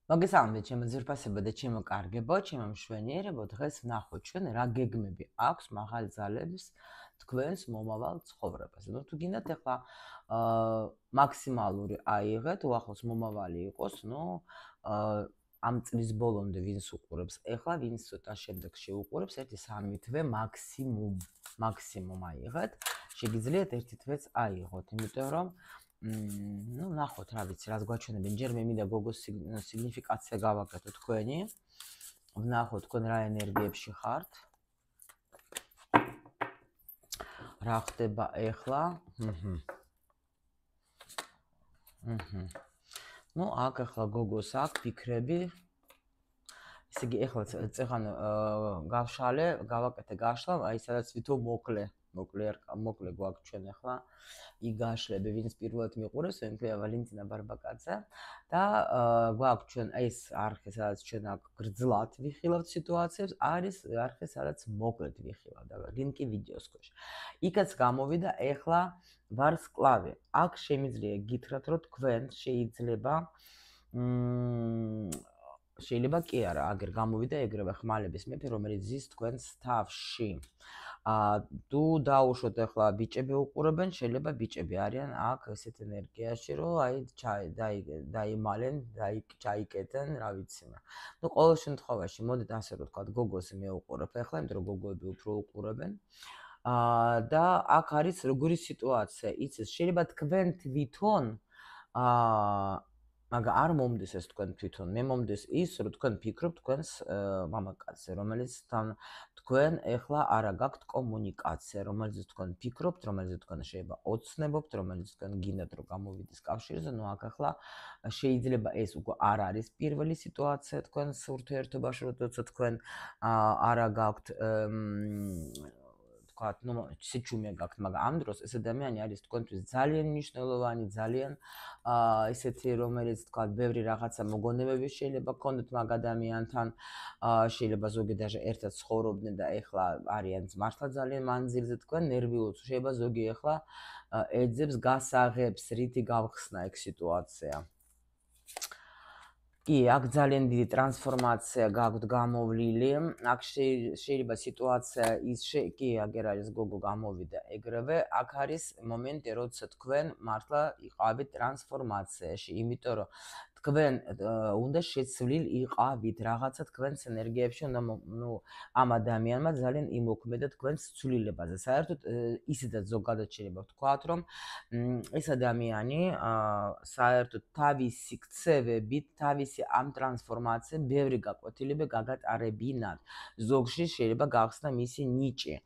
მოგესალმებით ჩემო ძვირფასებო და ჩემო კარგებო, ჩემო მშვენიერებო, დღეს ვნახოთ ჩვენ რა გეგმები აქვს მაღალ ძალებს თქვენს მომავალ ცხოვრებაზე. თუ გინდათ ახლა მაქსიმალური აიღეთ, უახლოს მომავალი იყოს, ამ წლის ბოლომდე ვინც უყურებს, ახლა ვინც ცოტა შემდეგში უყურებს, 1-3 თვე მაქსიმუმ აიღეთ. შეგიძლიათ 1 თვეც აიღოთ, იმიტომ რომ ნახოთ რა ვიცი, რას გვაჩვენებენ. ჯერ მე მინდა გოგოს სიგნიფიკაცია გავაკეთო თქვენი. ვნახოთ თქვენ რა ენერგიებში ხართ. რა ხდება ახლა? აქ ახლა გოგოს აქვს ფიქრები. ესე იგი, ახლა წეღან გავშალე, გავაკეთე გაშლა, აი სადაც ვითომ მოკლე გვაქვს ჩვენ ახლა. იგაშლები, ვინც პირველად მიყურებს, ვენქლია ვალენტინა ბარბაკაძე და გვაქვს ჩვენ ეს არხი, სადაც ჩვენ აქ გრძლად ვიხილავთ სიტუაციებს, არის არხი, სადაც მოკლედ ვიხილავთ და ლინკი ვიდეოს ქვეშ. იქაც გამოვიდა ახლა ვარსკვლავი. აქ შემიძლია გითხრათ, რომ თქვენ შეიძლება კი არა, აგერ გამოვიდა ეგრევე ხმალების მეფე, რომელიც ზის თქვენს თავში. თუ დაუშვოთ ახლა ბიჭები უყურებენ, შეიძლება ბიჭები არიან აქ ესეთ ენერგიაში, რომ აი დაიმალენ, ჩაიკეტენ, რა ვიცი. ყოველ შემთხვევაში, მოდით ასე რომ ვთქვათ, გოგოს მე უყურებ ახლა, იმიტომ რომ გოგოები უფრო უყურებენ. და აქ არის როგორი სიტუაცია, იცის, შეიძლება თქვენ თვითონ მაგრამ არ მომდის ეს თქვენ თვითონ, მე მომდის ის, რომ თქვენ ფიქრობთ თქვენს მამაკაცზე, რომელიც თან თქვენ ახლა არა გაქვთ კომუნიკაცია, რომელიც თქვენ ფიქრობთ, რომელიც თქვენ შეიძლება ოცნებობთ, რომელიც თქვენ გინდათ რომ გამოვიდეს კავშირზე, აქ ახლა შეიძლება ეს უკვე არ არის პირველი სიტუაცია თქვენს ურთიერთობაში, როცა თქვენ არა გაქვთ ვთქვათ, სიჩუმე გაქვთ, მაგრამ ამ დროს ეს ადამიანი არის თქვენთვის ძალიან მნიშვნელოვანი, ძალიან ისეთი, რომელიც ვთქვათ, ბევრი რაღაცა მოგონებები შეიძლება გქონდეთ მაგ ადამიანთან, შეიძლება ზოგი даже ერთად ცხოვრობდნენ და ეხლა არიან მართლა ძალიან მანძილზე თქვენ ნერვიულს, შეიძლება ზოგი ეხლა ეძებს გასაღებს, რითი გავხსნა ეგ სიტუაცია. კი, აქ ძალიან დიდი ტრანსფორმაცია გაქვთ გამოვლილი. აქ შეიძლება სიტუაცია კი, აგერ არის გოგო გამოვიდა ეგრევე. აქ არის მომენტი, როცა თქვენ მართლა იყავით ტრანსფორმაციაში, იმიტომ რომ თქვენ უნდა შეცვლილ იყავით რაღაცა თქვენს ენერგიებში, ამ ადამიანმა ძალიან იმოქმედა თქვენს ცვლილებაზე. საერთოდ ისედაც ზოგადად შეიძლება ვთქვათ, რომ ეს ადამიანი საერთოდ თავისი ქცევებით, თავისი ამ ტრანსფორმაციამ ბევრი გაკვეთილება გაგატარებინათ. ზოგში შეიძლება გახსნა მისი ნიჭი.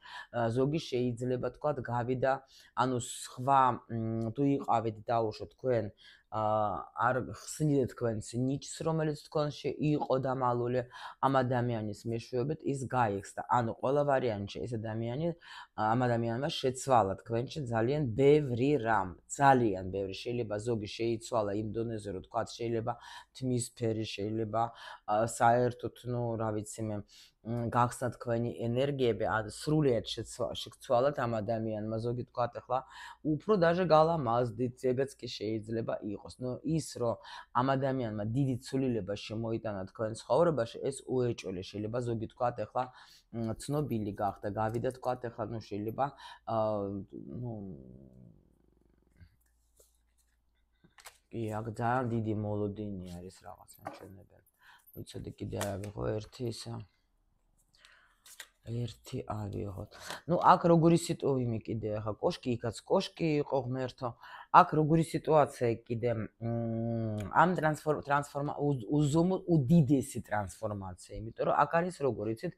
ზოგი შეიძლება თქვათ გავიდა, ანუ სხვა თუ იყავით დაუშვოთ თქვენ არ ხსნიდეთ თქვენს ნიჭს, რომელიც თქვენში იყო დამალული ამ ადამიანის მეშვეობით, ის გაიხსნა. ანუ ყველა ვარიანტში ეს ამ ადამიანმა შეცვალა თქვენში ძალიან ბევრი რამ, ძალიან ბევრი. შეიძლება ზოგი შეიცვალა იმ დონეზე, რომ თქვათ შეიძლება თმის ფერი, შეიძლება საერთოდ, რა ვიცი მე, გახსნა თქვენი ენერგიები, სრულიად შეცვალათ ამ ადამიანმა, ზოგი თქვათ ახლა უფრო даже გალამაზდით, ეგეც კი შეიძლება იყოს. ის რომ ამ ადამიანმა დიდი ცვლილება შემოიტანა თქვენ ცხოვრებაში, ეს უეჭველი. შეიძლება ზოგი თქვათ ახლა ცნობილი გახდა, გავიდა თქვათ ახლა, შეიძლება კი, აქ ძალიან დიდი მოლოდინი არის რაღაც მაჩვენებენ. ვიცოდი კიდე არ ავიღო ერთი ავიღოთ. აქ როგორი სიტუაცია კიდე ახლა კოშკი, იქაც კოშკი იყო ღმერთო. აქ როგორი სიტუაცია კიდე ამ უდიდესი ტრანსფორმაცია, იმიტომ რომ აქ არის როგორ იცით,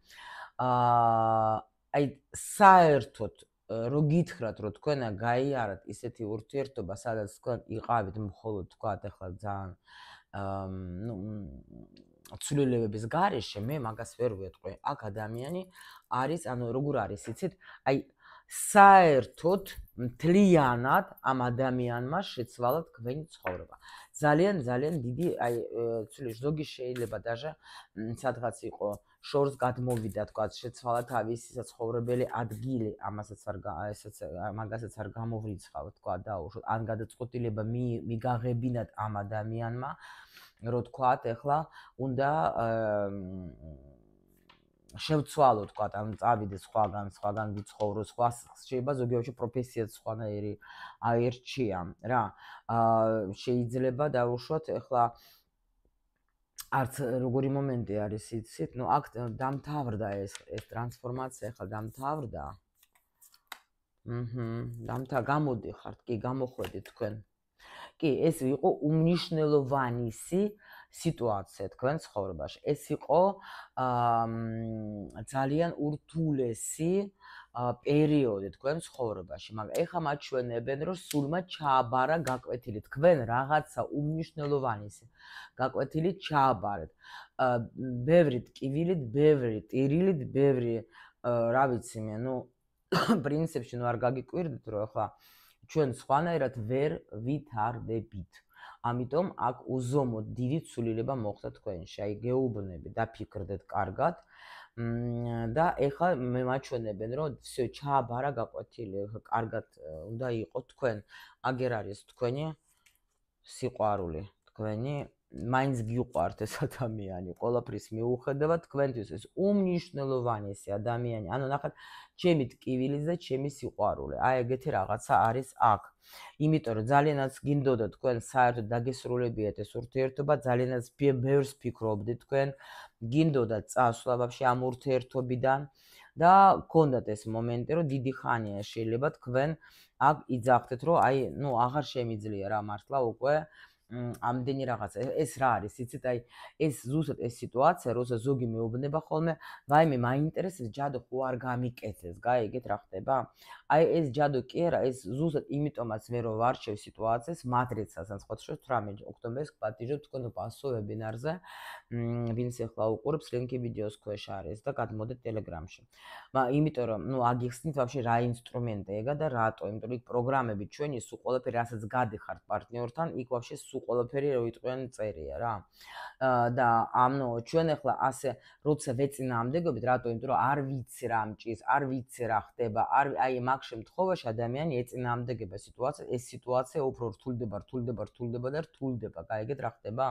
აი საერთოდ რო გითხრათ, რომ თქვენა გაიარათ ისეთი ურთიერთობა, სადაც თქვენ იყავით მხოლოდ თქვათ ახლა ძალიან ცვლილებების გარეშე, მე მაგას ვერ ვეტყვი. აქ ადამიანი არის, ანუ როგორ არის, იცით, აი საერთოდ მთლიანად ამ ადამიანმა შეცვალა თქვენი ცხოვრება. ძალიან დიდი ზოგი შეიძლება даже სადღაც იყო შორს გადმოვიდა თქვა შეცვალა თავისი საცხოვრებელი ადგილი, მაგასაც არ გამოვრიცხავ თქვა დაუშვათ, ან გადაწყვეტილება მიგაღებინათ ამ ადამიანმა, რო თქვათ, ეხლა უნდა შევცვალო თქვა, ან წავიდე სხვაგან ვიცხოვრო, სხვა შეიძლება ზოგიერთი პროფესიაც სხვანაირი აერჩია რა. შეიძლება დაუშვათ, ეხლა არც როგორი მომენტი არის იცით, ნუ აქ დამთავრდა ეს ტრანსფორმაცია, ეხლა დამთავრდა. გამოდიხართ, კი, გამოხვედით თქვენ. კი, ეს იყო უმნიშვნელოვანესი სიტუაცია თქვენ ცხოვრებაში. ეს იყო ძალიან ურთულესი პერიოდი თქვენ ცხოვრებაში, მაგრამ ეხლა მაჩვენებენ, რომ სულმა ჩააბარა გაკვეთილი, თქვენ რაღაცა უმნიშვნელოვანესი გაკვეთილი ჩააბარეთ. ბევრი ტკივილით, ბევრი ტირილით, ბევრი რა ვიცი მე, ნუ პრინციპში ნუ არ გაგიკვირდით, რომ ეხლა ჩვენ სხვანაირად ვერ ვითარდებით. ამიტომ აქ უზომოდ დიდი ცვლილება მოხდა თქვენში. აი გეუბნები, დაფიქრდეთ კარგად. და ეხლა მე მაჩვენებენ, რომ всё ჩააბარა გაკვეთილი, კარგად უნდა იყოს თქვენ. აგერ არის თქვენი სიყვარული, თქვენი მაინც გიყვართ ეს ადამიანი, ყველაფრის მიუხედავად თქვენთვის ეს უმნიშვნელოვანესი ადამიანი. ანუ ნახეთ, ჩემი ტკივილის და ჩემი სიყვარული. აი ეგეთი რაღაცა არის აქ. იმიტომ რომ ძალიანაც გინდოდა თქვენ საერთოდ დაგესრულებიათ ეს ურთიერთობა, ძალიანაც ბევრს ფიქრობდით თქვენ, გინდოდა წასვლა ვაფშე ამ ურთიერთობიდან და გქონდათ ეს მომენტი, რომ დიდი ხანია შეიძლება თქვენ აქ იძახდეთ, რომ აი, ნუ აღარ შემიძლია რა მართლა უკვე ამდენი რაღაცა. ეს რა არის, იცით, აი ეს ზუსტად ეს სიტუაცია, როცა ზოგი მეუბნება ხოლმე, ვაიმე, მაინტერესებს ჯადო ხო არ გამიკეთეს, გაიგეთ რა ხდება? აი ეს ჯადო კი არა, ეს ზუსტად იმიტომაც მე რო ვარჩევ სიტუაციას, მატრიცას, ან სხვა შორის 18 ოქტომბერს პატიჟობ თქვენ პასო ვებინარზე, ვინც ახლა უყურებს, ლინკი ვიდეოს ქვეშ არის და გადმოდეთ ტელეგრამში. იმიტომ რომ, ნუ აგიხსნით ვაფშე რა ინსტრუმენტი ეგა და რატო, იმიტომ რომ იქ პროგრამები ჩვენი სულ ყველაფერი რასაც გადიხართ პარტნიორთან, იქ ვაფშე სულ ყველაფერი რო იტყვიან წერია რა. და ანუ ჩვენ ახლა ასე როცა ვეწინააღმდეგობთ, რატო? იმიტომ რომ არ ვიცი რა მჭის, არ ვიცი რა ხდება, აი მაგ შემთხვევაში ადამიანი ეწინააღმდეგება სიტუაციას, ეს სიტუაცია უფრო რთულდება და რთულდება, გაიგეთ რა ხდება?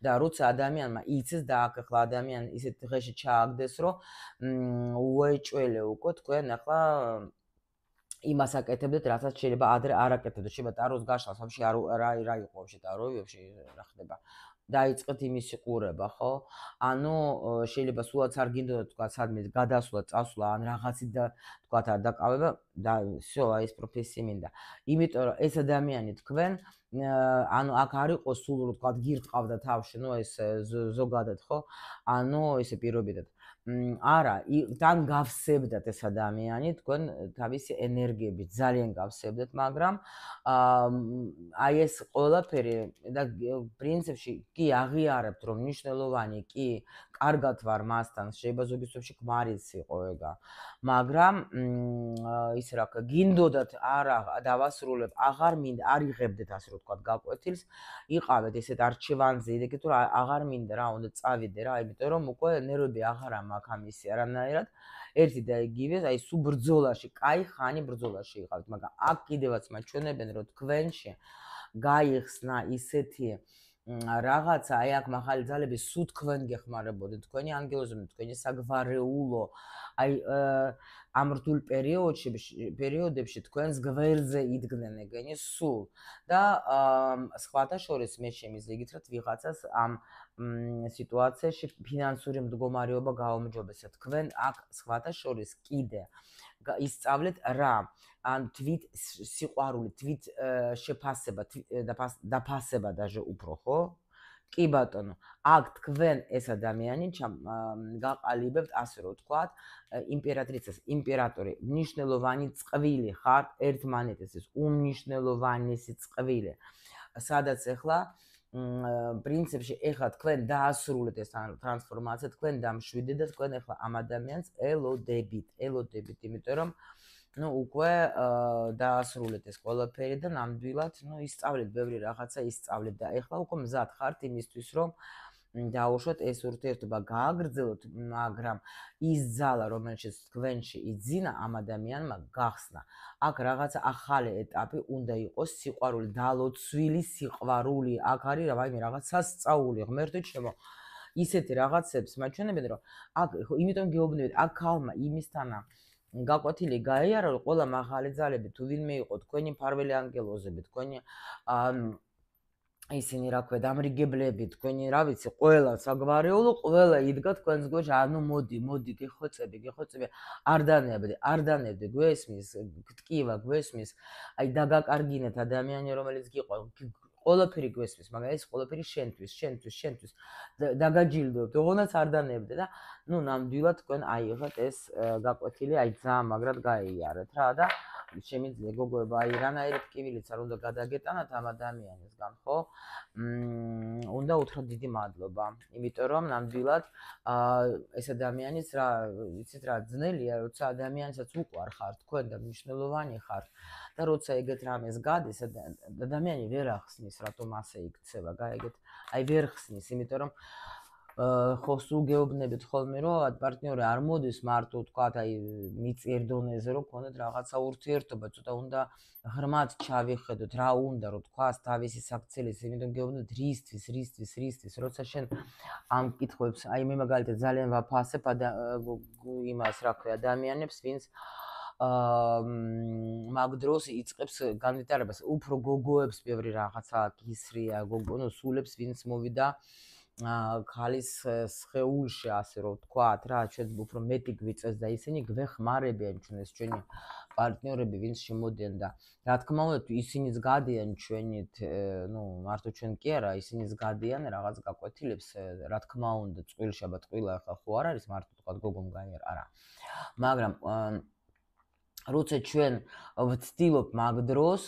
და როცა ადამიანმა იცის და აქ ახლა ადამიანი ისეთ დღეში ჩააგდეს, რომ უეჭველე უკვე თქვენ ახლა იმას აკეთებდეთ, რასაც შეიძლება ადრე არ აკეთებდეთ. შეიძლება ტაროს გაშლას ვაფშე რა იყო ვაფშე ტაროი, ვაფშე რა ხდება? დაიწყეთ იმისი ყურება, ხო? ანუ შეიძლება სულაც არ გინდოდა თქვა სადმე გადასვლა, წასვლა, ან რაღაცით და თქვა არ დაკავება და всё, აი ეს პროფესია მინდა. იმიტომ რომ ეს ადამიანი თქვენ ანუ აქ არ იყო სულ რო თქვა გირტყავდა თავში, ნუ ეს ზოგადად, ხო? ანუ ესე პირობითად. არა, თან გავსებდათ ეს ადამიანი თქვენ თავისი ენერგიებით, ძალიან გავსებდათ, მაგრამ აი ეს ყველაფერი და პრინციპში კი აღიარებთ, რომ მნიშვნელოვანი კი კარგად ვარ მასთან, შეიძლება ზოგის შემთხვევაში ქმარიც იყო ეგა. მაგრამ ისე რა გინდოდათ არა დავასრულებ, აღარ მინდა, არ იღებდეთ ასე რომ თქვა გაკვეთილს, იყავეთ ესეთ არჩევანზე, იდეკეთ რომ აღარ მინდა რა, უნდა წავიდე რა, იმიტომ რომ უკვე ნერვები აღარა მაქვს ამისი არანაირად. ერთი და იგივე, აი სულ ბრძოლაში, კაი ხანი ბრძოლაში იყავით, მაგრამ აქ კიდევაც მაჩვენებენ, რომ თქვენში გაიხსნა ისეთი რაღაცა, აი აქ მაღალი ძალები სულ თქვენ გეხმარებოდეთ, თქვენი ანგელოზები, თქვენი საგვარეულო, აი ამ რთულ პერიოდებში თქვენს გვერდზე იდგნენ ეგენი სულ და სხვათა შორის მე შემიძლია გითხრათ ვიღაცას ამ სიტუაციაში ფინანსური მდგომარეობა გააუმჯობესა. თქვენ აქ სხვათა შორის კიდე ისწავლეთ რა, ან თვით სიყვარული, თვით შეფასება, დაფასება даже უფრო, ხო? კი ბატონო, აქ თქვენ ეს ადამიანი გაყალიბებთ, ასე რომ ვთქვათ, იმპერატრიცას, იმპერატორი, მნიშვნელოვანი წყვილი ხართ ერთმანეთის, უმნიშვნელოვანესი წყვილი. სადაც ახლა პრინციპში ეხლა თქვენ დაასრულეთ ეს ტრანსფორმაცია, თქვენ დამშვიდეთ და თქვენ ახლა ამ ადამიანს ელოდებით, იმიტომ რომ ნუ უკვე დაასრულეთ ეს ყველაფერი და ნამდვილად ისწავლეთ ბევრი რაღაცა ისწავლეთ და ეხლა უკვე მზად ხართ იმისთვის რომ დაუშვათ ეს ურთიერთობა გააგრძელოთ, მაგრამ ის ძალა რომელშიც თქვენში იძინა ამ ადამიანმა გახსნა. აქ რაღაცა ახალი ეტაპი უნდა იყოს სიყვარული, დალოცვილი სიყვარული. აქ არის რაღაც სასწაული, ღმერთო ჩემო. ისეთი რაღაცებს მაჩვენებენ რომ აქ იმიტომ გეუბნებით აქ ხალმა იმისთანა გაკვეთილი გაიარა რომ ყველა მაღალი ძალები თუ ვინმე იყო თქვენი მფარველი ანგელოზები თქვენი ისინი რა ქვია დამრიგებლები თქვენი რა ვიცი ყველა საგვარეულო ყველა იდგა თქვენს გვერდში ანუ მოდი გეხოცები არ დანებდი გვესმის გტკივა გვესმის აი დაგაკარგინეთ ადამიანი რომელიც გიყვა ყველაფერი გვესმის მაგრამ ეს ყველაფერი შენთვის დაგაჯილდოთ ოღონდ არ დანებდე და ნუ ნამდვილად თქვენ აიღეთ ეს გაკვეთილი აი ძალიან მაგრად გაიარეთ რა და შემიძლია გოგოება აი რანაირად ტკივილიც არ უნდა გადაგეტანათ ამ ადამიანისგან ხო უნდა უთხრათ დიდი მადლობა იმიტომ რომ ნამდვილად ეს ადამიანის რა იცით რა ძნელია როცა ადამიანსაც უყვარხართ თქვენ და მნიშვნელოვანი ხართ და როცა ეგეთ რამეს გადის ადამიანი ვერ ახსნის რატომ ასე იქცევა გაიგეთ აი ვერ ხსნის იმიტომ რომ ხო სულ გეუბნებით ხოლმე რომ პარტნიორი არ მოდის მარტო თქვათ აი მიწიერ დონეზე რომ გქონდეთ რაღაცა ურთიერთობა ცოტა უნდა ღრმად ჩავიხედოთ რა უნდა რომ თქვას თავისი საქცილის იმიტომ გეუბნებით რისთვის როცა შენ ამ კითხვებს აი მე მაგალითად ძალიან ვაფასებ იმას რა ქვია ადამიანებს ვინც მაგ დროს იწყებს განვითარებას უფრო გოგოებს ბევრი რაღაცა გისრია გოგო სულებს ვინც მოვიდა ქალის სხეულში ასე რომ თქვათ რა ჩვენ უფრო მეტი გვიწევს და ისინი გვეხმარებიან ჩვენს ჩვენი პარტნიორები ვინც შემოდიან და რა თქმა უნდა ისინიც გადიან ჩვენით მარტო ჩვენ კი არა ისინიც გადიან რაღაც გაკვეთილებს რა თქმა უნდა წყვილშაბათ ყვილა ახლა ხო არ არის მარტო თქვათ გოგომ გაიარა არა მაგრამ როცა ჩვენ ვცდილობ მაგ დროს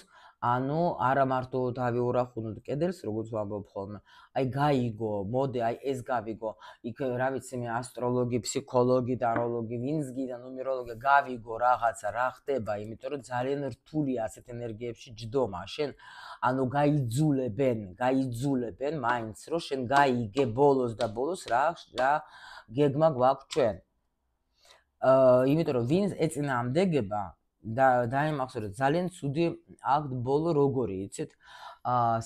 ანუ არა მარტო დავი ურახუნოთ კედელს როგორც ვამბობ ხოლმე აი გაიგო მოდი აი ეს გავიგო იქ რა ვიცი მე ასტროლოგი ფსიქოლოგი ტაროლოგი ვინც გიდა ნუმეროლოგი გავიგო რაღაცა რა ხდება იმიტომ რომ ძალიან რთულია ასეთ ენერგიებში ჯდომა შენ ანუ გაიძულებენ მაინც რომ შენ გაიგე ბოლოს რა გეგმა გვაქვს ჩვენ იმიტომ რომ ვინც ეწინააღმდეგება და დაიმახსოვრეთ ძალიან ცუდი აქ ბოლო როგორი იცით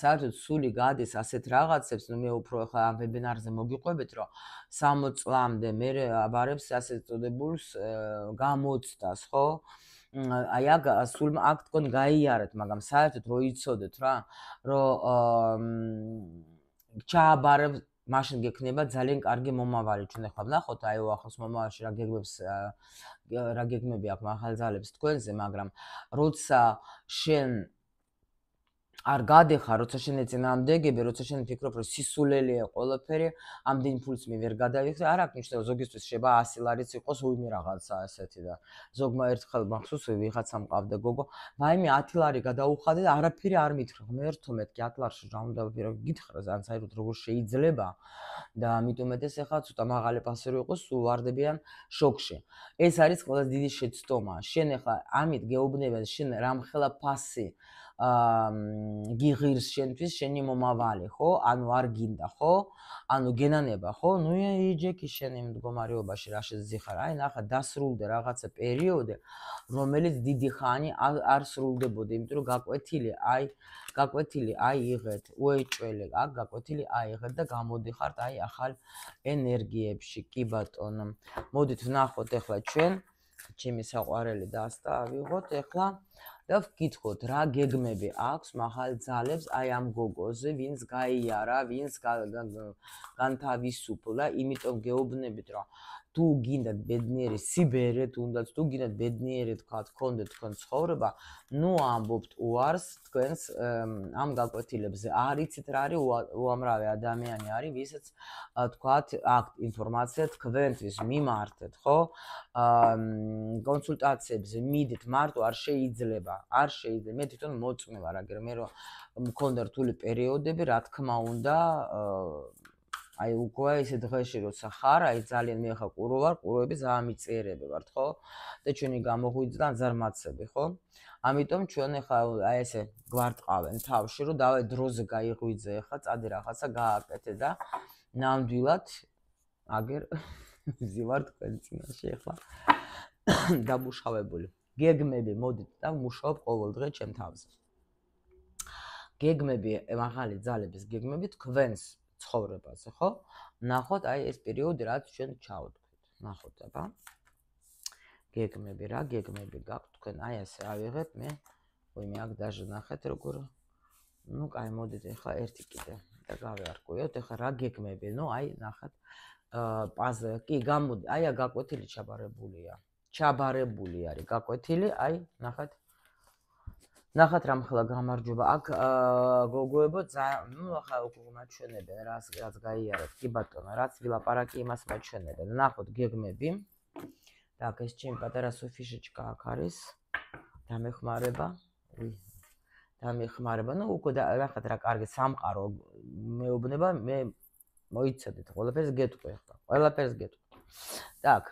საერთოდ სული გადის ასეთ რაღაცებს მე უფრო ხა ამ ვებინარზე მოგიყვებით რომ 60 წლამდე მე აბარებს ასეთ წოდებულს გამოცდას ხო აი აქ სულ აქ თქვენ გაიარეთ მაგრამ საერთოდ რო იცოდეთ რა რომ ჩააბარებ მაშინ გექნება ძალიან კარგი მომავალი ჩვენ ახლა ვნახოთ აი ახლოს მომავალში რა გეგმები აქვს ახალ ძალებს თქვენზე მაგრამ როცა შენ არ გადეხარ როცა შენ ეწინააღმდეგები როცა შენ ფიქრობ რომ სისულელია ყველაფერი ამდენ ფულს მე ვერ გადავიხდი არ აქვს ნიშნულობა ზოგისთვის შეიძლება 100 ლარიც იყოს უიმე რაღაცა ასეთი და ზოგმა ერთხელ მახსოვს ვიღაცამ ყავდა გოგო ვაიმე 10 ლარი გადაუხადე და არაფერი არ მითხრა ღმერთო მეთქი 10 ლარში რა უნდა გითხრა ძალიან საერთოდ როგორ შეიძლება და ამიტომ ეს ახლა ცოტა მაღალი პასერი იყოს სულ ვარდებიან შოკში ეს არის ყველაზე დიდი შეცდომა შენ ახლა ამით გეუბნებიან შენ რამხელა ფასი გიღირს შენთვის შენი მომავალი ხო ანუ არ გინდა ხო ანუ გენანება ხო ნუ იჯექი შენი მდგომარეობაში რა შეძიხარ აი ნახა დასრულდა რაღაცა პერიოდი რომელიც დიდი ხანი არ სრულდებოდა იმიტომ რომ გაკვეთილი აიღეთ უეჭველი აქ გაკვეთილი აიღეთ და გამოდიხართ აი ახალ ენერგიებში კი ბატონო მოდით ვნახოთ ახლა ჩვენ ჩემი საყვარელი დასტა ავიღოთ ახლა და ვკითხოთ რა გეგმები აქვს მაღალ ძალებს აი ამ გოგოზე ვინც გაიარა ვინც განთავისუფლა იმიტომ გეუბნებით რომ თუ გინდათ ბედნიერი სიბერე თუნდაც თუ გინდათ ბედნიერი თქვა გქონდეთ თქვენ ცხოვრება ნუ ამბობთ უარს თქვენს ამ გაკვეთილებზე არიცით რა არის უამრავი ადამიანი არის ვისაც თქვათ აქ ინფორმაცია თქვენთვის მიმართეთ ხო კონსულტაციებზე მიდით მარტო არ შეიძლება მე თვითონ მოწმე ვარ აგერ მე რომ მქონდა რთული პერიოდები რა თქმა უნდა აი უკვე ესე დღეში როცა ხარ, აი ძალიან მე ხა ყურო ვარ, ყუროები ძალიან მიწიერები ვართ, ხო? და ჩვენი გამოღვიძდა ზარმაცები, ხო? ამიტომ ჩვენ ხა აი ესე გვარტყავენ თავში, რომ დავე დროზე გაიღვიძე, ხა წადი რაღაცა გააკეთე და ნამდვილად აგერ ვზივარ თქვენ წინაშე ხა დამუშავებული. გეგმები მოდით და მუშაობ ყოველდღე ჩემ თავზე. გეგმები, მაღალი ძალების გეგმები თქვენს ცხოვრებაზე, ხო? ნახოთ აი ეს პერიოდი, რაც ჩვენ ჩავთქვით. ნახოთ აბა. გეგმები რა, გეგმები გაქვთ თქვენ. აი ასე ავიღებ მე. ვინმე აქ დაჟე ნახეთ როგორ. ნუ კაი, მოდით ახლა ერთი კიდე და გავიარკვიოთ. ახლა რა გეგმები? ნუ აი ნახეთ. პაზლი, კი, გამოდი. აია გაკვეთილი ჩაბარებულია. ჩაბარებული არის გაკვეთილი, აი ნახეთ. ნახეთ რამხელა გამარჯობა. აქ გოგოებო, ნუ ახლა უკვე მაჩვენებენ რაც გაიარეთ. კი ბატონო, რაც ვილაპარაკი იმას მაჩვენებენ. ნახოთ გეგმები. და ეს ჩემი პატარა სოფიშეჩკა აქ არის. დამეხმარება. დამეხმარება. ნუ უკვე ნახეთ რა კარგი სამყარო მეუბნება, მე მოიცადეთ, ყველაფერს გეტყვი ახლა. ყველაფერს გეტყვი. так.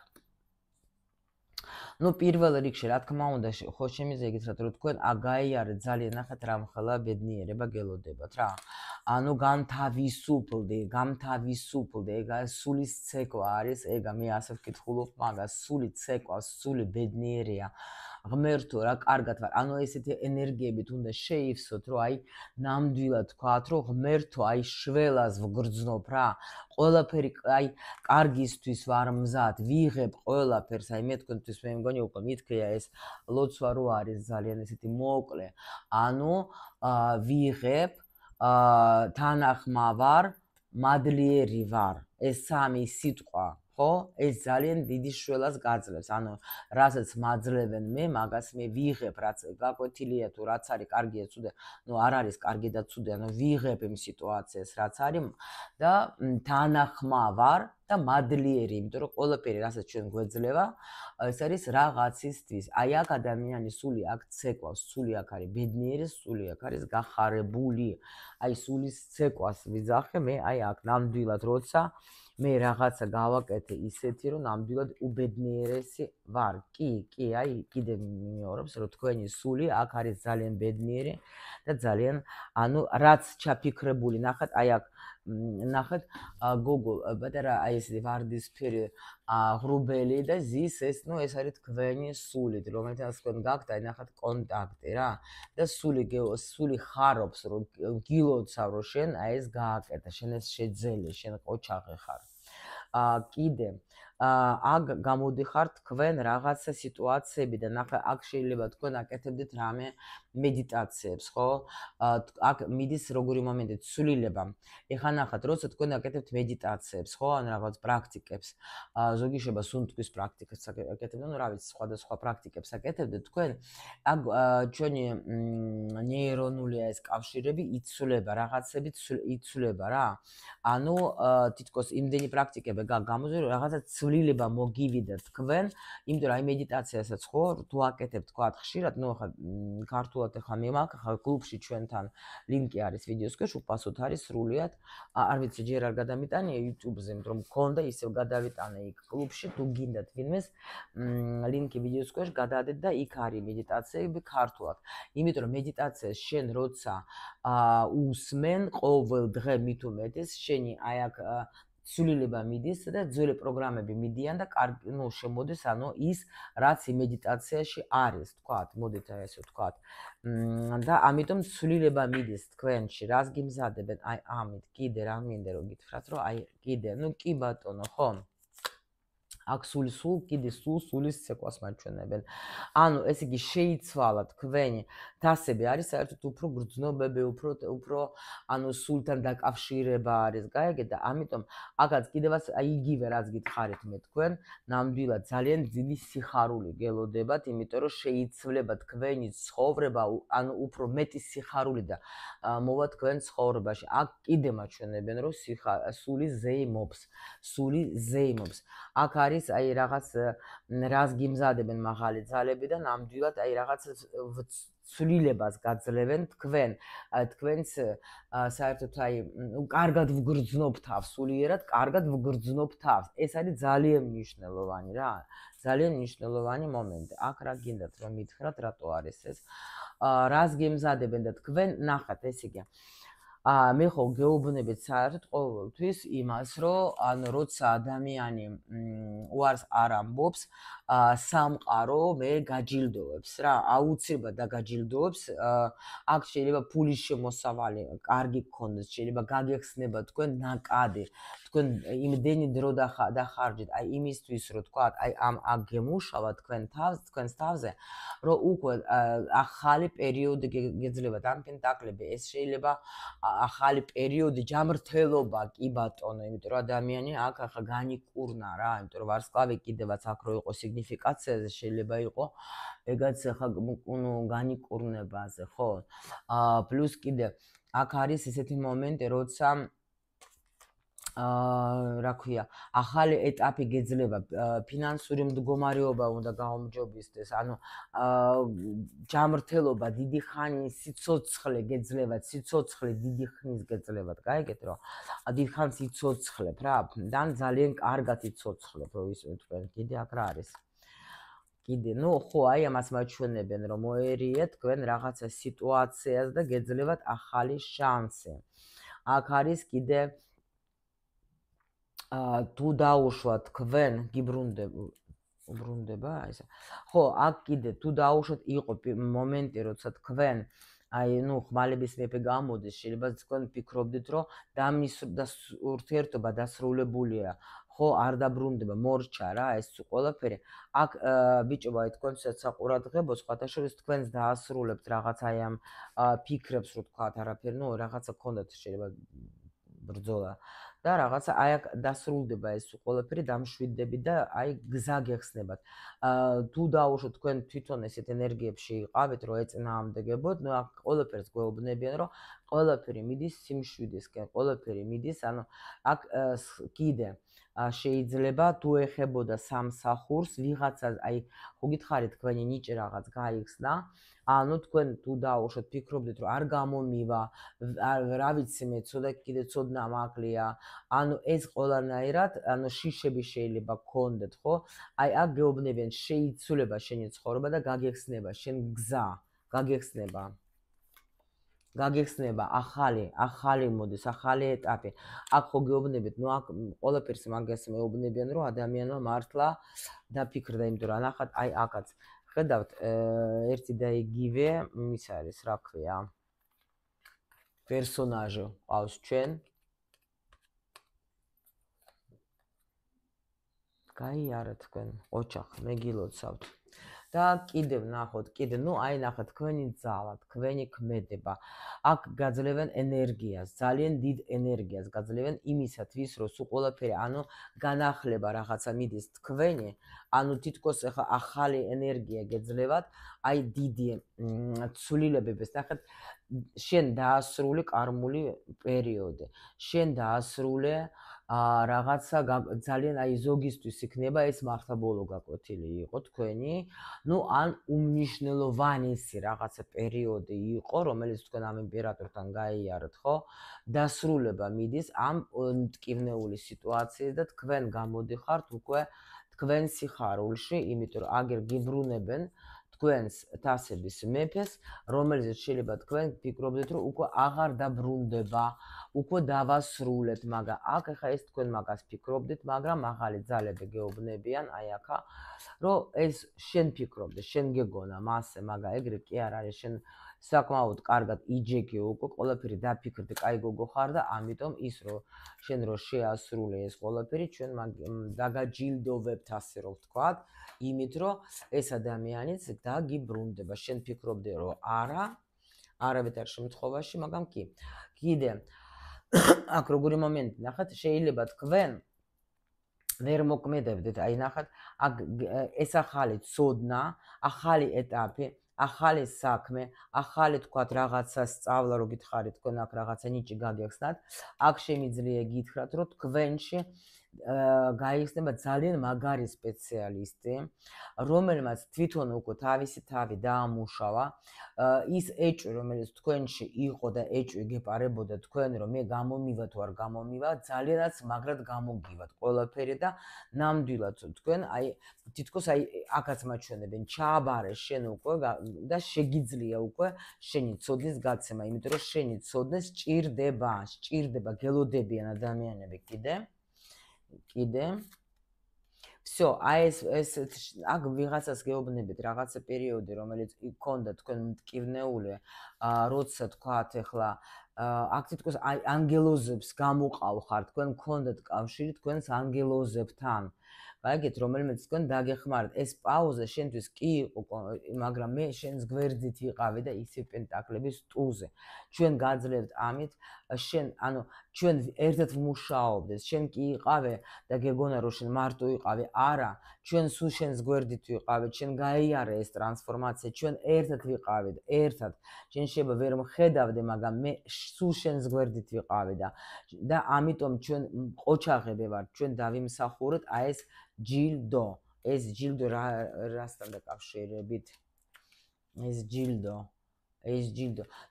ნუ პირველ რიგში რა თქმა უნდა ხო შემიზეგეთ რომ თქვენ აგაიარეთ ძალიან ნახეთ რამხელა ბედნიერება გელოდებათ რა. ანუ გამთავისუფლდი, ეგ სულის ცეკვა არის, ეგა მე ასე ვკითხულობ მაგას, სული ცეკვა, სული ბედნიერია. ღმერთო რა კარგად ვარ. ანუ ესეთი ენერგიებით უნდა შეივსოთ, რომ აი ნამდვილად თქვათ, რომ ღმერთო აი შველას ვგრძნობ რა. ყველაფერი აი კარგისთვის ვარ მზად, ვიღებ ყველაფერს, აი მე თქვენთვის მე მგონი უკვე მითქია ეს ლოცვა რო არის ძალიან ესეთი მოკლე. ანუ ვიღებ, თანახმა ვარ, მადლიერი ვარ. ეს სამი სიტყვა, ხო? ეს ძალიან დიდი შველას გაძლევს. ანუ რასაც მაძლევენ მე, მაგას მე ვიღებ, რაც გაკვეთილია თუ რაც არის კარგია, ცუდია, ნუ არ არის კარგი და ცუდი, ანუ ვიღებ იმ სიტუაციას, რაც არის და თანახმა ვარ და მადლიერი, იმიტომ რომ ყველაფერი რასაც ჩვენ გვეძლევა, ეს არის რაღაცისთვის. აი აქ ადამიანის სული აქ ცეკვავს, სული აქ არის ბედნიერი, სული აქ არის გახარებული. აი სულის ცეკვას ვიძახე მე, აი აქ ნამდვილად როცა მე რაღაცა გავაკეთე ისეთი, რომ ნამდვილად უბედნიერესი ვარ. კი, აი კიდე მიმეორებს, რომ თქვენი სული აქ არის ძალიან ბედნიერი და ძალიან, ანუ რაც ჩაფიქრებული, ნახეთ, აი აქ ნახეთ, გოგო, პატარა აი ესეთი ვარდისფერი ღრუბელი და ზის ეს, ნუ ეს არის თქვენი სული, რომელთაც თქვენ გაქვთ, აი ნახეთ კონტაქტი რა. და სული ხარობს, რომ გილოცავ, რომ შენ აი ეს გააკეთა, შენ ეს შეძელე, შენ ყოჩაღი ხარ. კიდე აქ გამოდიხართ თქვენ რაღაცა სიტუაციები და ნახე აქ შეიძლება თქვენ აკეთებდეთ რამე მედიტაციებს, ხო? აქ მიდის როგორი მომენტი ცვლილება. ეხლა ნახეთ, როცა თქვენ აკეთებთ მედიტაციებს, ხო? ან რაღაც პრაქტიკებს, ზოგი შეიძლება სუნთქვის პრაქტიკებს აკეთებდეთ, ნუ რა ვიცი, სხვადასხვა პრაქტიკებს აკეთებდეთ თქვენ. აქ ჩვენი ნეირონული ეს კავშირები იცვლება, რაღაცები იცვლება რა. ანუ თითქოს იმდენი პრაქტიკები გამოძიო, რომ რაღაცა ცვლილება მოგივიდეთ თქვენ, იმიტომ რომ აი მედიტაციასაც ხო, თუ აკეთებთ თქვა ხშირად, ნუ ახლა ქართულად ახლა მე მაქვს, ახლა კლუბში ჩვენთან ლინკი არის ვიდეოს ქვეშ, უპასუხოთ არის სრულიად. არ ვიცი ჯერ არ გადამიტანია YouTube-ზე, იმიტომ რომ მქონდა ისევ გადავიტანე იქ კლუბში, თუ გინდათ ვინმეს ლინკი ვიდეოს ქვეშ გადაადეთ და იქ არის მედიტაციები ქართულად. იმიტომ რომ მედიტაციას შენ როცა უსმენ ყოველ დღე მით უმეტეს შენი აი აქ ცვლილება მიდის და ძველი პროგრამები მიდიან და კარგი, ნუ შემოდის, ანუ ის რაც მედიტაციაში არის, თქვათ, მოდით აი ესე ვთქვათ. და ამიტომ ცვლილება მიდის თქვენში, რას გიმზადებენ? აი ამით, კიდე რა მინდა რომ გითხრათ, რომ აი კიდე, ნუ კი ბატონო, ხო? აქ კიდე სულის ცეკვას მაჩვენებენ. ანუ ესე იგი შეიცვალა თქვენი თასები არის საერთოდ უფრო გრძნობები, უფრო ანუ სულთან დაკავშირება არის, გაიგეთ და ამიტომ აქაც კიდევაც აი იგივე რაც გითხარით მე თქვენ, ნამდვილად ძალიან დიდი სიხარული გელოდებათ, იმიტომ რომ შეიცვლება თქვენი ცხოვრება, ანუ უფრო მეტი სიხარული და მოვა თქვენ ცხოვრებაში. აქ კიდე მაჩვენებენ რომ სული ზეიმობს. აქ არის აი რაღაც რას გიმზადებენ მაღალი ძალები და ნამდვილად აი რაღაც ცვლილებას გაძლევენ თქვენს საერთოდ კარგად ვგრძნობ თავს, სულიერად კარგად ვგრძნობ თავს. ეს არის ძალიან მნიშვნელოვანი რა. ძალიან მნიშვნელოვანი მომენტი. აქ რა გინდათ რომ მითხრათ, რატო არის ეს? რას გემზადებენ და თქვენ ნახათ, ეს იგი. მე ხო გეუბნებით საერთოდ ყოველთვის იმას, რომ ანუ როცა ადამიანი უარს არ ამბობს, სამყარო მე გაჯილდოვებს რა, აუცილებლად დაგაჯილდოვებს. აქ შეიძლება ფულის შემოსავალი კარგი გქონდეს, შეიძლება გაგეხსნება თქვენ ნაკადი, თქვენ იმდენი დრო დახარჯეთ, აი იმისთვის, რომ თქვა, აი ამ გემუშავათ თქვენს თავზე, რომ უკვე ახალი პერიოდი გეძლევათ ამ პენტაკლები, ეს შეიძლება ახალი პერიოდი ჯამრთელობა კი ბატონო, იმიტომ რომ ადამიანი აქ ახლა განიკურნა რა, იმიტომ რომ ვარსკვლავი კიდევაც აქ რო იყო სიგნიფიკაციაზე შეიძლება იყო ეგაც ახლა განიკურნებაზე, ხო? პლუს კიდე აქ არის ესეთი მომენტი, როცა რა ქვია, ახალი ეტაპი გეძლება, ფინანსური მდგომარეობა უნდა გაუმჯობესდეს, ანუ ჯამრთელობა, დიდი ხანი სიცოცხლე გეძლევათ, სიცოცხლე დიდი ხნის გეძლევათ, გაიგეთ რომ დიდი ხანს იცოცხლებ რა, და ძალიან კარგად იცოცხლებ, რომ ის თქვენ კიდე აქ რა არის. კიდე, ნუ ხო, აი ამას მაჩვენებენ, რომ მოერიეთ თქვენ რაღაცა სიტუაციას და გეძლევათ ახალი შანსი. აქ არის კიდე თუ დაუშვათ თქვენ გიბრუნდება ესე. ხო, აქ კიდე თუ დაუშვათ იყო მომენტი, როცა თქვენ აი ნუ ხმალების მეფე გამოდის, შეიძლება თქვენ ფიქრობდით, რომ ურთიერთობა დასრულებულია, ხო, არ დაბრუნდება, მორჩა რა ეს ყველაფერი. აქ ბიჭო, აი თქვენსაც საყურადღებო, სხვათა შორის თქვენს დაასრულებთ რაღაც აი ამ ფიქრებს, რო თქვათ, არაფერი, ნუ რაღაცა გქონდათ შეიძლება ბრძოლა და რაღაცა აი აქ დასრულდება ეს ყველაფერი, დამშვიდდები და აი გზა გეხსნებათ. თუ დაუშვოთ თქვენ თვითონ ესეთ ენერგიებში იყავით, რომ ეწინააღმდეგებოთ, ნუ აქ ყველაფერს გვეუბნებიან, რომ ყველაფერი მიდის სიმშვიდესკენ, ყველაფერი მიდის, ანუ აქ კიდე შეიძლება თუ ეხებოდა სამსახურს, ვიღაცა აი ხო გითხარით თქვენი ნიჭი რაღაც გაიხსნა, ანუ თქვენ თუ დაუშვოთ ფიქრობდით, რომ არ გამომივა, რა ვიცი მე, კიდე ცოდნა მაკლია, ანუ ეს ყველანაირად, ანუ შიშები შეიძლება გქონდეთ, ხო? აი აქ გეუბნებიან, შეიცვლება შენი ცხოვრება და გაგეხსნება შენ გზა, გაგეხსნება ახალი მოდის, ახალი ეტაპი. აქ ხო გეუბნებით, ნუ აქ ყველაფერს მაგას მეუბნებიან, რომ ადამიანმა მართლა დაფიქრდა, იმიტომ რომ ნახat, აი აქაც ხედავთ, ერთი და იგივე ის არის, რა ქვია, პერსონაჟი ყავს ჩვენ. გაიარა თქვენ, ოჩახ, მე გილოცავთ. და კიდევ ნახოთ, ნუ აი ნახეთ, თქვენი ძალა, თქვენი ქმედება. აქ გაძლევენ ენერგიას, ძალიან დიდ ენერგიას გაძლევენ იმისათვის, რომ სულ ყველაფერი, ანუ განახლება რაღაცა მიდის თქვენი, ანუ თითქოს ახლა ახალი ენერგია გეძლევათ, აი დიდი ცვლილებების, ნახეთ, შენ დაასრულე კარმული პერიოდი, შენ დაასრულე რაღაცა ძალიან აი ზოგისთვის იქნება ეს მართლა ბოლო გაკვეთილი იყო თქვენი, ნუ ან უმნიშვნელოვანესი რაღაცა პერიოდი იყო, რომელიც თქვენ ამ იმპერატორთან გაიარეთ, ხო? დასრულება მიდის ამ მტკივნეული სიტუაციის და თქვენ გამოდიხართ უკვე თქვენ სიხარულში, იმიტომ რომ აგერ გიბრუნებენ თქვენს თასების მეფეს, რომელზეც შეიძლება თქვენ ფიქრობდეთ, რომ უკვე აღარ დაბრუნდება, უკვე დავასრულეთ, მაგრამ აქ ახლა ეს თქვენ მაგას ფიქრობდით, მაგრამ ახალი ძალები გეუბნებიან, აი აქა, რომ ეს შენ ფიქრობდე, შენ გეგონა მასე, მაგრამ ეგრე კი არ არის, შენ საკმაოდ კარგად იჯეკი უკვე, ყველაფერი დაფიქრდი, კაი გოგო ხარ და ამიტომ ის რომ შენ რო შეასრულე ეს ყველაფერი, ჩვენ დაგაჯილდოვებთ, ასე რომ ვთქვათ, იმით რომ ეს ადამიანიც დაგიბრუნდება, შენ ფიქრობდე რომ არა, არავითარ შემთხვევაში, მაგრამ კი. კიდე აქ როგორი მომენტი, ნახეთ, შეიძლება თქვენ ვერ მოკმედებდეთ, აი ნახეთ, აქ ეს ახალი ცოდნა, ახალი ეტაპი, ახალი საქმე, ახალი თქვათ რაღაცა სწავლა, რო გითხარით თქვენ აქ რაღაცა ნიჭი გაგეხსნათ, აქ შემიძლია გითხრათ, რომ თქვენში გაიხსნება ძალიან მაგარი სპეციალისტი, რომელმაც თვითონ უკვე თავისი თავი დაამუშავა, ის ეჭვი, რომელიც თქვენში იყო და ეჭვი გეპარებოდა თქვენ, რომ მე გამომივა თუ არ გამომივა, ძალიანაც მაგრად გამოგივათ ყველაფერი და ნამდვილად თქვენ თითქოს აქაც მაჩვენებენ, ჩააბარე შენ უკვე და შეგიძლია უკვე შენი ცოდნის გაცემა, იმიტომ რომ შენი ცოდნე სჭირდება, გელოდებიან ადამიანები კიდე. всё, ეს აქ ვიღაცას გეუბნებით რაღაცა პერიოდი, რომელიც იქონდა თქვენ მტკივნეული, როცა თქვათ ახლა აქ თითქოს ანგელოზებს გამოყავხარ, თქვენ გქონდათ კავშირი თქვენს ანგელოზებთან. გაიგეთ, რომელმეც თქვენ დაგეხმარეთ. ეს პაუზა შენთვის კი იყო, მაგრამ მე შენს გვერდით ვიყავი და ისე პენტაკლების ტუზე. ჩვენ გაძლევთ ამით, ჩვენ ერთად ვმუშაობდეთ. შენ კი იყავე და გეგონა რომ შენ მარტო იყავი. არა, ჩვენ სულ შენს გვერდით ვიყავით. შენ გაიარე ეს ტრანსფორმაცია, ჩვენ ერთად ვიყავით, ერთად. შენ შეიძლება ვერ მხედავდე, მაგრამ მე სულ შენს გვერდით ვიყავი და ამიტომ ჩვენ ყოჩაღები ვართ, ჩვენ დავიმსახურეთ ეს ჯილდო. ეს ჯილდო რასთან დაკავშირებით? ეს ჯილდო.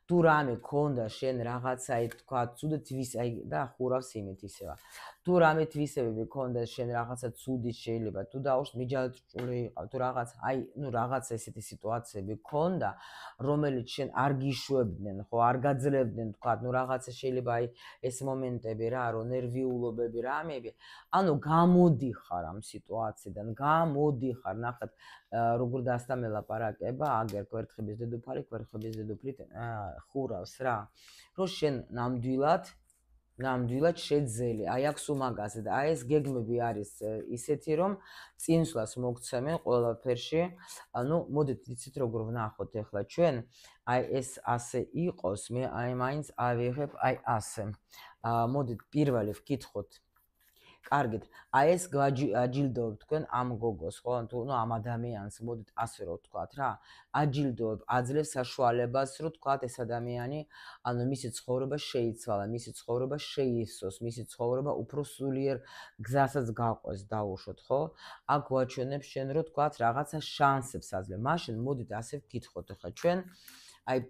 თუ რამე ქონდა შენ რაღაცა თქვა ცუდად და ხურავს იმით ისევა. თუ რამე თვისებები ქონდა შენ რაღაცა ცუდი შეიძლება თუ დაუშვ მიჯაჭული იყავ თუ რაღაცა ესეთი სიტუაციები ქონდა, რომელიც შენ არ გიშვებდნენ, ხო, არ გაძლევდნენ თქვა, რაღაცა შეიძლება ეს მომენტები რა, რომ ნერვიულობები, რამები, გამოდიხარ ამ სიტუაციიდან, ნახეთ როგორ დასტამელაპარაკება, აგერ კვერთხების დედოფალი, კვერთხების დედოფლით ხურავს რა. რომ შენ ნამდვილად შეძელი. აქ სულ მაგაზე და ეს გეგმები არის ისეთი, რომ წინსვლას მოგცემენ ყველაფერში. მოდით იცით როგორ ვნახოთ ახლა ჩვენ, ეს ასე იყოს, მე მაინც ავიღებ ასე. მოდით პირველი ვკითხოთ. კარგით, ეს აჯილდოებ თქვენ ამ გოგოს, ხო? ამ ადამიანს, მოდით ასე რომ ვთქვათ რა. აჯილდოებ, აძლევს საშუალებას, რომ ვთქვათ ეს ადამიანი, მისი ცხოვრება შეიცვალა, მისი ცხოვრება შეივსოს, მისი ცხოვრება უფრო სულიერ გზასაც გაყვეს, დაუშვოთ, ხო? აქ ვაჩვენებ შენ, რომ ვთქვათ რაღაცა შანსებს აძლევ. მაშინ მოდით ასე ვკითხოთ ახლა ჩვენ,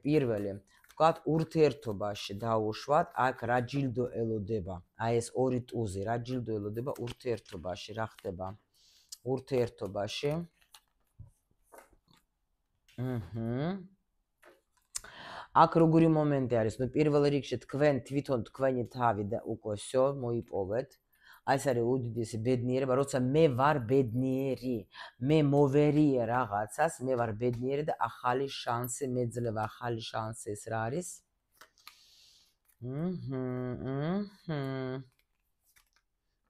პირველი ვთქვათ, ურთიერთობაში დაუშვათ, აქ რა ჯილდო ელოდება, ეს ორი ტუზი, რა ჯილდო ელოდება ურთიერთობაში, რა ხდება ურთიერთობაში. აქ როგორი მომენტი არის, პირველ რიგში თქვენ თვითონ თქვენი თავი და უკვე всё მოიპოვეთ. ეს არის უდიდესი ბედნიერება, როცა მე ვარ ბედნიერი, მე მოვერიე რაღაცას, მე ვარ ბედნიერი და ახალი შანსი მეძლევა, ახალი შანსი ეს რა არის?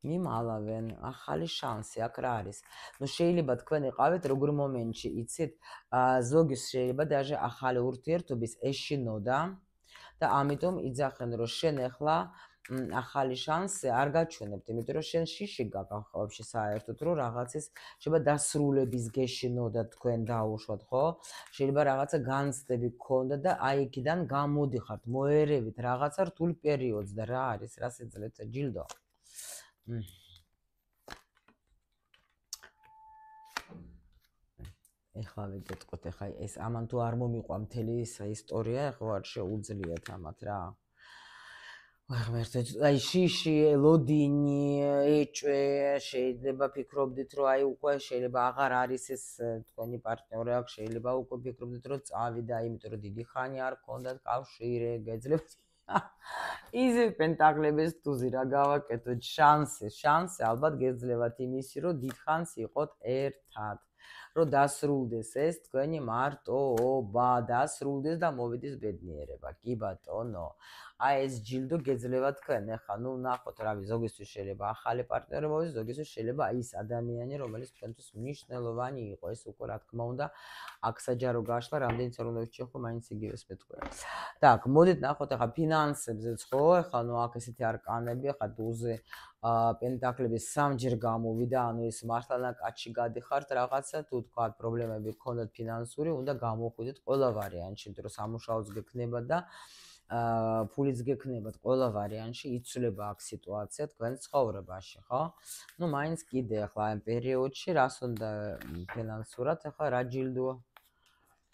მიმალავენ, ახალი შანსი აქ რა არის? შეიძლება თქვენ იყავით როგორ მომენტში, იცით, ზოგის შეიძლება даже ახალი ურთიერთობის ეშინოდა და ამიტომ იძახენ, რომ შენ ახლა ახალი შანსი არ გაჩვენებთ, იმიტომ რომ შენ შიში გაგახ вообще საერთოდ, რომ რაღაცის შეიძლება დასრულების გეშინოდა თქვენ დაუშვათ, ხო? შეიძლება რაღაცა განცდები გქონდა და იქიდან გამოდიხართ, მოერევით რაღაცა რთულ პერიოდს და რა არის, რა შეძლებთ ჯილდო? ეხლა ვიგეთყოთ, ეხლა ეს ამან თუ არ მომიყვა მთელი ეს ისტორია, ეხლა არ შეუძლიათ ამათ რა. შიში, ლოდინი, ეჭვი, შეიძლება ფიქრობდით, რომ უკვე შეიძლება აღარ არის ეს თქვენი პარტნიორი აქ, შეიძლება უკვე ფიქრობდით, რომ წავიდა, იმიტომ რომ დიდი ხანი არ გქონდათ კავშირი, გეძლებთ. იზი პენტაკლების ტუზი რა გავაკეთოთ, შანსი ალბათ გეძლევათ იმისი, რომ დიდხანს იყოთ ერთად. რომ დასრულდეს ეს თქვენი მარტოობა, დასრულდეს და მოვიდეს ბედნიერება. კი ბატონო. ეს ჯილდო გეძლევა თქვენ. ეხლა ნახოთ, რავი, ზოგისთვის შეიძლება ახალი პარტნიორი მოვიდეს, ზოგისთვის შეიძლება ის ადამიანი, რომელიც თქვენთვის მნიშვნელოვანი იყო. ეს უკვე რა თქმა უნდა, აქ საჯარო გაშლა, რამდენიც არ უნდა ვიჩეხო, მაინც იგივეს მეტყვია. так, მოდით ნახოთ ახლა ფინანსებზეც, ხო? ახლა აქ ესეთი არკანები, ახლა დუზე პენტაკლების სამჯერ გამოვიდა, ანუ ეს მართლა კაცი გადიხართ რაღაცა, თუ თქვა პრობლემები გქონდათ ფინანსური, უნდა გამოხვიდეთ ყველა ვარიანტში, იმიტომ რომ სამუშაოც გექნება და ფულიც გექნებათ ყველა ვარიანტში, იცვლება აქ სიტუაცია თქვენ ცხოვრებაში, ხო? ნუ მაინც კიდე ახლა ამ პერიოდში რას უნდა ფინანსურად, ახლა რა ჯილდოა?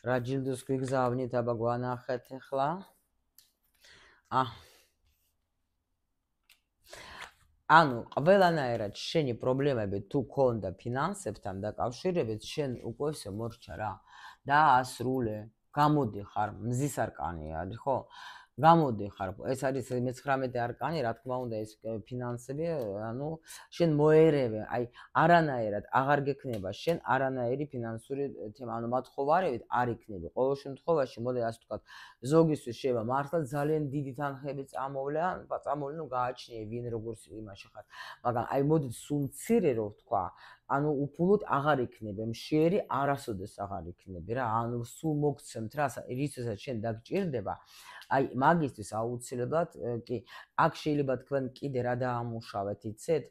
რა ჯილდოს გვიგზავნით, აბა გვანახეთ ახლა. ანუ ყველანაირად შენი პრობლემები თუ ქონდა ფინანსებთან დაკავშირებით, შენ უკვე ისე მორჩა რა. დაასრულე, გამოდიხარ, მზის არკანი არის, ხო? გამოდიხარ, ეს არის 19 არკანი, რა თქმა უნდა, ეს ფინანსები, ანუ შენ მოერევე, აი არანაირად აღარ გექნება შენ არანაირი ფინანსური თემა, ანუ მათხოვარებით არ იქნები. ყოველ შემთხვევაში, მოდი ასე ვთქვათ, ზოგისთვის შეიძლება მართლა ძალიან დიდი თანხები წამოვლე, ნუ გააჩნიე ვინ როგორ იმაში ხარ. მაგრამ აი მოდით სულ მცირე რო ვთქვა, ანუ უფულოდ აღარ იქნები, მშიერი არასოდეს აღარ იქნები რა, ანუ სულ მოგცემთ რა, რისთვისაც შენ დაგჭირდება. აი მაგისტრის აუცილებლად კი აქ შეიძლება თქვენ კიდე რა დაამუშავეთ, იცით?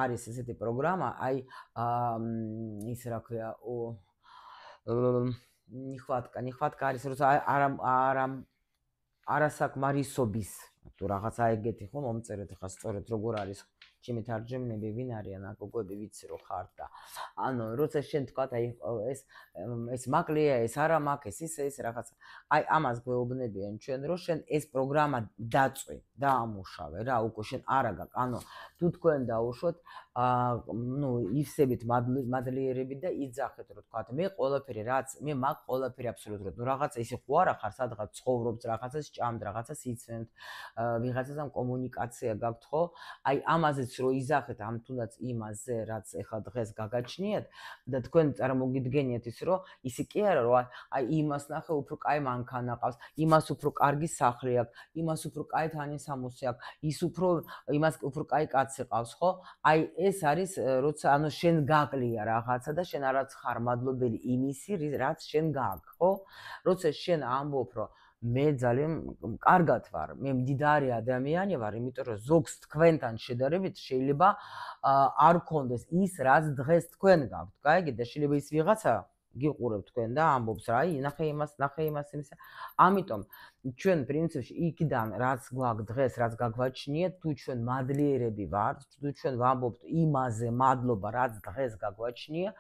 არის ესეთი პროგრამა, აი ის რა ქვია, ნიხვატკა არის, როცა არასაკმარისობის თუ რაღაცა ეგეთი ხო მომწერეთ ხა სწორედ როგორ არის ჩემი თარჯემნები ვინ არიან აგოგოები ვიცი რომ ხარ და ანუ როცა შენ თქვა აი ეს მაკლია ეს არა მაკ ეს რაღაცა აი ამას გვეუბნებიან ჩვენ რომ შენ ეს პროგრამა დაწვი დაამუშავე რა უკვე შენ არა გაქვს ანუ თუ თქვენ დაუშვოთ ნუ ივსებით მადლიერები და იძახეთ რომ თქვა მე ყველაფერი რაც მე მაგ ყველაფერი აბსოლუტურად ნუ რაღაცა ისე ხო არა ხარ სადღაც ცხოვრობთ რაღაცას ჭამთ რაღაცას იცნებთ ვიღაცასთან კომუნიკაცია გაქვთ ხო აი ამაზეც რომ იძახეთ ამ თუნდაც იმაზე რაც ეხლა დღეს გაგაჩნიათ და თქვენ წარმოგიდგენიათ ის რომ ისი კი არა რომ აი იმას ნახე უფრო კაი მანქანა ყავს იმას უფრო კარგი სახლი აქვს იმას უფრო კაი თანისამოსი აქვს ის უფრო იმას უფრო კაი კაცი ყავს ხო აი ეს არის როცა ანუ შენ გაკლია რაღაცა და შენ არაც ხარ მადლობელი იმისი რაც შენ გაქვს ხო როცა შენ ამბობ რომ მე ძალიან კარგად ვარ მე მდიდარი ადამიანი ვარ იმიტომ რომ ზოგს თქვენთან შედარებით შეიძლება არ გქონდეს ის რაც დღეს თქვენ გაქვთ გაიგეთ და შეიძლება ის ვიღაცა გიყურებ თქვენ და ამბობს რა აი ნახე იმას იმისა ამიტომ ჩვენ პრინციპში იქიდან რაც გვაქვს დღეს რაც გაგვაჩნიეთ თუ ჩვენ მადლიერები ვართ თუ ჩვენ ვამბობთ იმაზე მადლობა რაც დღეს გაგვაჩნია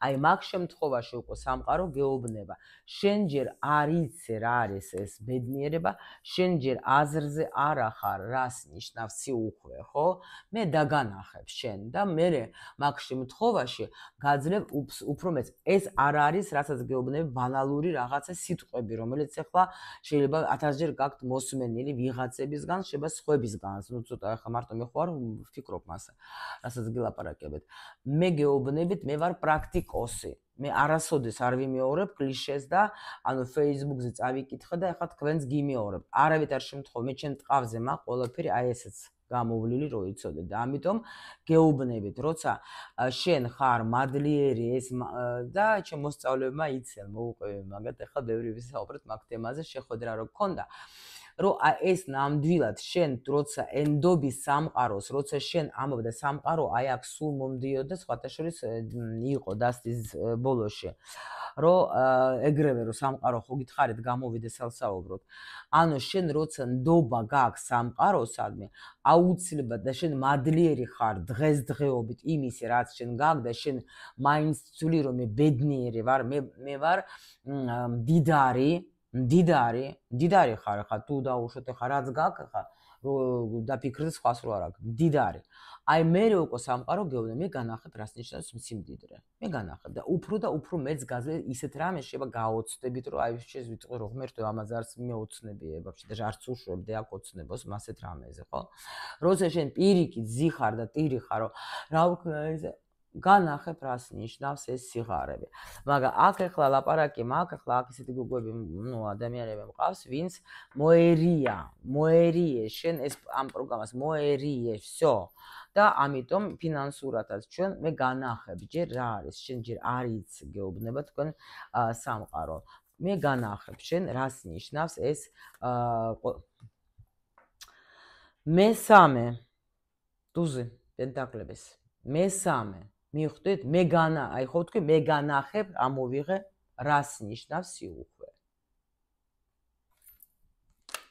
აი მაგ შემთხვევაში უკვე სამყარო გეუბნება შენ ჯერ არ იცი რა არის ეს ბედნიერება შენ ჯერ აზრზე არ ახარ რას ნიშნავს სიუხვე ხო მე დაგანახებ შენ და მე მაგ შემთხვევაში გაძლევ უფრო მეც ეს არ არის რასაც გეუბნები ბანალური რაღაცა სიტყვები რომელიც ახლა შეიძლება 1000-ჯერ გაქვთ მოსმენილი ვიღაცებისგან შეიძლება სხვებისგანაც ნუ ცოტა ახლა მარტო მე ხوار ვფიქრობ მასა რასაც გილაპარაკებთ მე გეუბნებით მე ვარ პრაქტიკოსი მე არასოდეს არ ვიმეორებ კლიშეს და ანუ Facebook-ზე წავიკითხე და ახლა თქვენს გიმეორებ არავით არ შემთხვევ მე ჩემ ტყავზე მაგ ყველაფერი აი ესეც გამოვლილი რო იცოდე და ამიტომ გეუბნებით როცა შენ ხარ მადლიერი ეს და ჩემ მოსწავლეებმა იციან მოუყვები მაგათ ახლა ბევრი ვისაუბრეთ მაგ თემაზე შეხვედრა რო გქონდა რომ ეს ნამდვილად შენ როცა ენდობის სამყაროს როცა შენ ამბობ და სამყარო აი აქ სულ მომდიოდა სხვათა შორის იყო დასტის ბოლოში რომ ეგრევე რომ სამყარო ხო გითხარით გამოვიდეს საუბრობთ ანუ შენ როცა ნდობა გაქვს სამყაროსადმი აუცილებლად და შენ მადლიერი ხარ დღესდღეობით იმისი რაც შენ გაქვს და შენ მაინც ცული რომ მე ბედნიერი ვარ მე ვარ მდიდარი ხარ ხა თუ დაუშვოთ ხა რაც გაქვს ხა რომ დაფიქრდე სხვას რო არ აქვს მდიდარი აი მე უკვე სამყარო გეუბნე მე განახებ რას ნიშნავს სიმდიდრე მე განახებ და უფრო მეც გაძლევ ისეთ რამეს შეიძლება გაოცდებით რომ აი შენ ვიტყვი რომ ღმერთო ამაზე არც მე ოცნები ვაფშე და არც უშვებდი აქ ოცნებას მასეთ რამეზე ხო როცა შენ პირიქით ზიხარ და ტირი ხარ რომ რა ვქნა ეს განახებ რას ნიშნავს ეს სიღარები მაგრამ აქ ახლა ლაპარაკი მაქვს ახლა აქ ისეთი გუგები ნუ ადამიანები მყავს ვინც მოერიე შენ ეს ამ პროგრამას მოერიე всё და ამიტომ ფინანსურადაც ჩვენ მე განახებ ჯერ რა არის შენ ჯერ არ იცი გეუბნება თქვენ სამყარო მე განახებ შენ რას ნიშნავს ეს მესამე დუზე პენტაკლების. მესამე, მიხვდით, აი ხო ვთქვი, მე განახებ, ამოვიღე, რას ნიშნავს სიუხვე.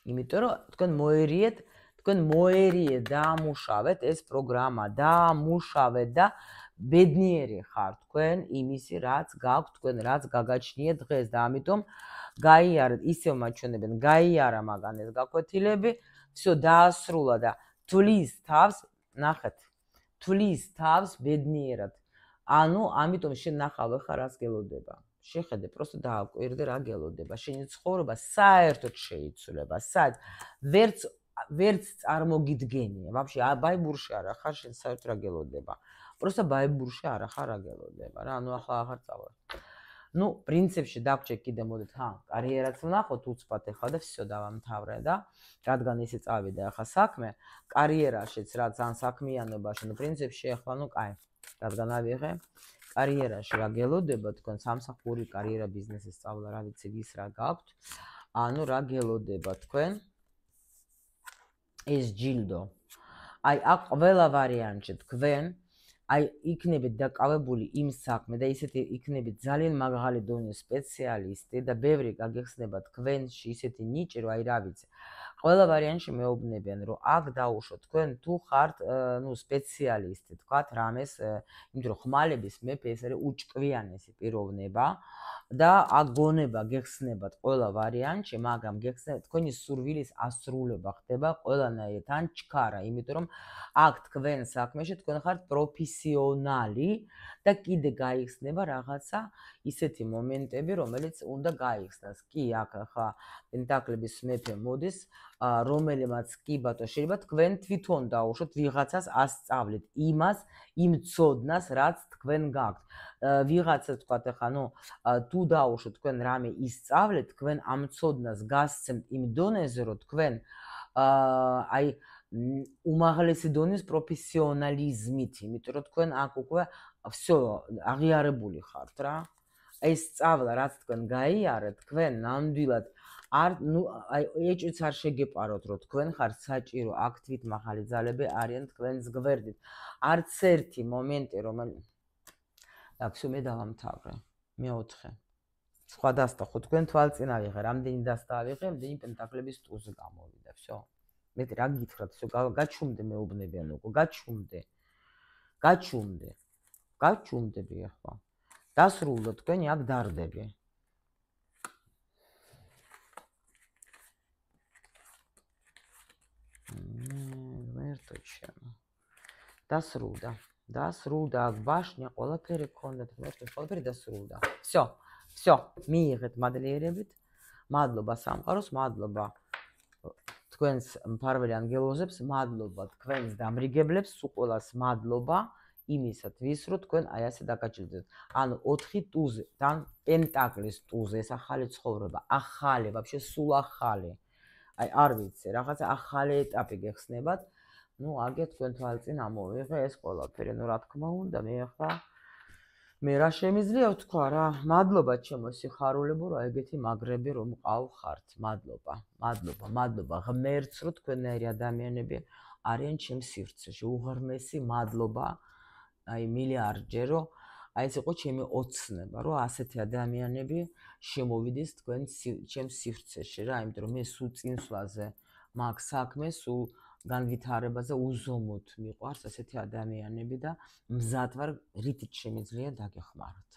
იმიტომ რომ თქვენ მოერიეთ, დაამუშავეთ ეს პროგრამა, დაამუშავეთ და ბედნიერი ხარ თქვენ იმისი, რაც გაქვთ თქვენ, რაც გაგაჩნიეთ დღეს და ამიტომ გაიარეთ, ისევ მაჩვენებენ, გაიარა მაგან ეს გაკვეთილები, всё დაასრულა და თulis თავს, ნახეთ, თulis თავს ბედნიერად. ანუ ამიტომ შენ ნახავ ხა რას გელოდება. შეხედე, просто დააკვირდე რა გელოდება. შენი ცხოვრება საერთოდ შეიცვლება, ვერც წარმოგიდგენია. ვაფშე ბაიბურში არა ხარ შენ საერთოდ რა გელოდება. просто ბაიბურში არა ხარ რა გელოდება რა. ანუ ახლა აღარ წავალ. ну, პრინციპში დაგჭე კიდე მოდით, კარიერაც ვნახოთ უცბად ახლა და всё დავამთავრე და რადგან ისე წავიდა ახლა საქმე, კარიერაშიც რა ძალიან საქმიანობაში, ну, პრინციპში ახლა ну, კაი, რადგან ავიღე, კარიერაში რა გელოდება თქვენ სამსახური კარიერა ბიზნესის სწავლა, რა ვიცი, ვის რა გაქვთ, ანუ რა გელოდება თქვენ ეს ჯილდო. აი, აქ ყველა ვარიანტში თქვენ აი იქნებით დაკავებული იმ საქმე და ისეთი იქნებით ძალიან მაღალი დონის სპეციალისტი და ბევრი გაგეხსნება თქვენში ისეთი ნიჭი, რომ აი რა ვიცი. ყველა ვარიანტში მეუბნებიან, რომ აქ დაუშვოთ თქვენ თუ ხართ, ну, სპეციალისტი, თქვათ რამეს, იმიტომ რომ ხმალების მეფე ეს არის უჭკვიანესი პიროვნება და აქ გონება გეხსნებათ ყველა ვარიანტში, მაგრამ გეხსნებათ თქვენი სურვილის ასრულება ხდება ყველანაირად ან ჩქარა, იმიტომ რომ აქ თქვენ საქმეში თქვენ ხართ პროფესიონალი და კიდე გაიხსნება რაღაცა ისეთი მომენტები, რომელიც უნდა გაიხსნას. კი, აქ ხა პენტაკლების მეფე მოდის, რომელმაც კი ბატონო შეიძლება თქვენ თვითონ დაუშვოთ ვიღაცას ასწავლეთ იმას, იმ ცოდნას, რაც თქვენ გაქვთ. ვიღაცას თქვათ ახლა, ну, თუ დაუშვოთ თქვენ რამე ისწავლეთ, თქვენ ამ ცოდნას გასცემთ იმ დონეზე, რომ თქვენ აი უმაღლესი დონის პროფესიონალიზმით, იმიტომ რომ თქვენ აქ უკვე всё აღიარებული ხართ რა. ეს სწავლა, რაც თქვენ გაიარეთ, თქვენ ნამდვილად ну, აი ეჭვიც არ შეგეპაროთ, რომ თქვენ ხართ საჭირო აქტივით მაღალი ძალები არიან თქვენს გვერდით. არც ერთი მომენტი, რომელიც და всё მე დავამთავრე. მეოთხე. სხვა დასტა ხო თქვენ თვალწინ ავიღე, რამდენი დასტა ავიღე, იმდენი პენტაკლების ტუზი გამოვიდა, всё. მე რა გითხრათ, всё გაჩუმდე მეუბნებიან უკვე, გაჩუმდები ახლა. დასრულდა თქვენი აქ დარდები. ვერთო ჩემო. დასრულდა აქ ბაშნია, ყველაფერი გქონდათ, ვერთო ყველაფერი დასრულდა. всё, მიიღეთ მადლიერებით. მადლობა სამყაროს, მადლობა თქვენს მფარველი ანგელოზებს, მადლობა თქვენს დამრიგებლებს, სულ ყველას მადლობა იმისათვის, რომ თქვენ აი ასე დაგაჭირდეთ. ანუ 4 ტუზე, თან პენტაკლის ტუზე, ეს ახალი ცხოვრება, ახალი, ვაფშე სულ ახალი. აი არ ვიცი, რაღაცა ახალი ეტაპი გეხსნებათ. ну, აგე თქვენ თვალწინ ამოვიღე ეს ყველაფერი. ну, რა თქმა უნდა, მე რა შემიძლია ვთქვა რა, მადლობა ჩემო სიხარულებო, რა ეგეთი მაგრები რომ ყავხართ. მადლობა ღმერთს, რომ თქვენნაირი ადამიანები არიან ჩემს სივრცეში. უღრმესი მადლობა, აი მილიარდჯერ, რომ აი ეს იყო ჩემი ოცნება, რომ ასეთი ადამიანები შემოვიდეს თქვენ ჩემს სივრცეში რა, იმიტომ რომ მე სულ წინსვლაზე მაქვს საქმე, სულ განვითარებაზე უზომოდ მიყვარს ასეთი ადამიანები და მზად ვარ რითიც შემიძლია დაგეხმაროთ.